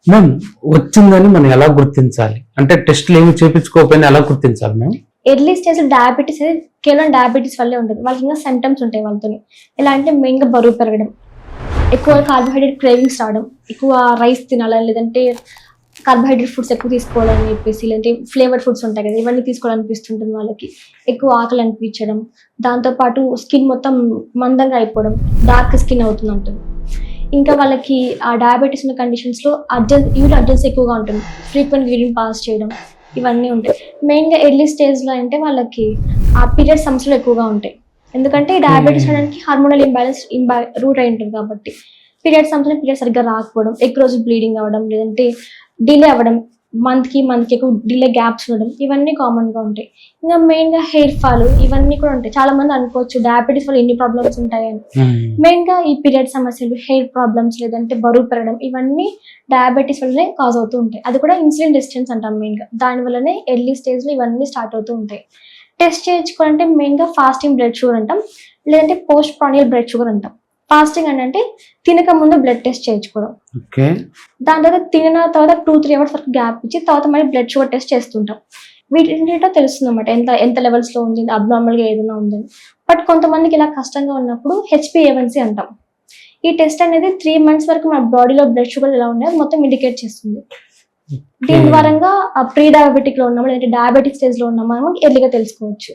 Ma'am వచ్చిందని మనం ఎలా గుర్తించాలి? అంటే టెస్ట్లు ఏమి చేయించుకోకపోయినా ఎలా గుర్తించాలి మ్యామ్? ఎర్లీ స్టేజ్ డయాబెటీస్ కేవలం డయాబెటీస్ వల్లే ఉంటుంది. వాళ్ళకి ఇంకా సిమ్టమ్స్ ఉంటాయి వాళ్ళతో. ఎలా అంటే మెయిన్గా బరువు పెరగడం, ఎక్కువ కార్బోహైడ్రేట్ క్రేవింగ్స్ రావడం, ఎక్కువ రైస్ తినాలి, లేదంటే కార్బోహైడ్రేట్ ఫుడ్స్ ఎక్కువ తీసుకోవాలని చెప్పేసి, లేదంటే ఫ్లేవర్డ్ ఫుడ్స్ ఉంటాయి కదా, ఇవన్నీ తీసుకోవాలనిపిస్తుంటుంది వాళ్ళకి. ఎక్కువ ఆకలి అనిపించడం, దాంతోపాటు స్కిన్ మొత్తం మందంగా అయిపోవడం, డార్క్ స్కిన్ అవుతుంది ఉంటుంది. ఇంకా వాళ్ళకి ఆ డయాబెటీస్ ఉన్న కండిషన్స్లో యూరిన్ అర్జెన్సీ ఎక్కువగా ఉంటుంది, ఫ్రీక్వెంట్ యూరిన్ పాస్ చేయడం, ఇవన్నీ ఉంటాయి. మెయిన్గా ఎర్లీ స్టేజ్లో అంటే వాళ్ళకి ఆ పీరియడ్ సమస్యలు ఎక్కువగా ఉంటాయి. ఎందుకంటే డయాబెటీస్ అనడానికి హార్మోనల్ ఇంబ్యాలెన్స్ రూట్ అయి ఉంటుంది కాబట్టి. పీరియడ్ సమస్యలు పీరియడ్ సరిగ్గా రాకపోవడం, ఎక్కువ రోజు బ్లీడింగ్ అవ్వడం, లేదంటే డిలే అవ్వడం, మంత్కి ఎక్కువ డిలే గ్యాప్స్ ఉండడం, ఇవన్నీ కామన్గా ఉంటాయి. ఇంకా మెయిన్గా హెయిర్ ఫాల్, ఇవన్నీ కూడా ఉంటాయి. చాలా మంది అనుకోవచ్చు డయాబెటీస్ వల్ల ఎన్ని ప్రాబ్లమ్స్ ఉంటాయని. మెయిన్గా ఈ పీరియడ్ సమస్యలు, హెయిర్ ప్రాబ్లమ్స్, లేదంటే బరువు పెరగడం, ఇవన్నీ డయాబెటీస్ వల్లనే కాజ్ అవుతూ ఉంటాయి. అది కూడా ఇన్సులిన్ రెసిస్టెన్స్ అంటాం మెయిన్గా. దానివల్లనే ఎర్లీ స్టేజ్లో ఇవన్నీ స్టార్ట్ అవుతూ ఉంటాయి. టెస్ట్ చేయించుకోవాలంటే మెయిన్గా ఫాస్టింగ్ బ్లడ్ షుగర్ అంటాం, లేదంటే పోస్ట్ ప్రానియల్ బ్లడ్ షుగర్ అంటాం. ఫాస్టింగ్ అంటే తినక ముందు బ్లడ్ టెస్ట్ చేయించుకోవడం. దాని తర్వాత తినిన తర్వాత 2-3 అవర్స్ వరకు గ్యాప్ ఇచ్చి తర్వాత మళ్ళీ బ్లడ్ షుగర్ టెస్ట్ చేస్తుంటాం. వీటింటితో తెలుస్తుంది అనమాట ఎంత లెవెల్స్లో ఉంది, అబ్నార్మల్గా ఏదైనా ఉందని. బట్ కొంతమందికి ఇలా కష్టంగా ఉన్నప్పుడు HbA1c అంటాం. ఈ టెస్ట్ అనేది 3 months వరకు మన బాడీలో బ్లడ్ షుగర్ ఎలా ఉన్నాయో మొత్తం ఇండికేట్ చేస్తుంది. దీని ద్వారా ప్రీ డయాబెటిక్ లో ఉన్నామా, లేదంటే డయాబెటిక్ స్టేజ్ లో ఉన్నామా అని ఎర్లీగా తెలుసుకోవచ్చు.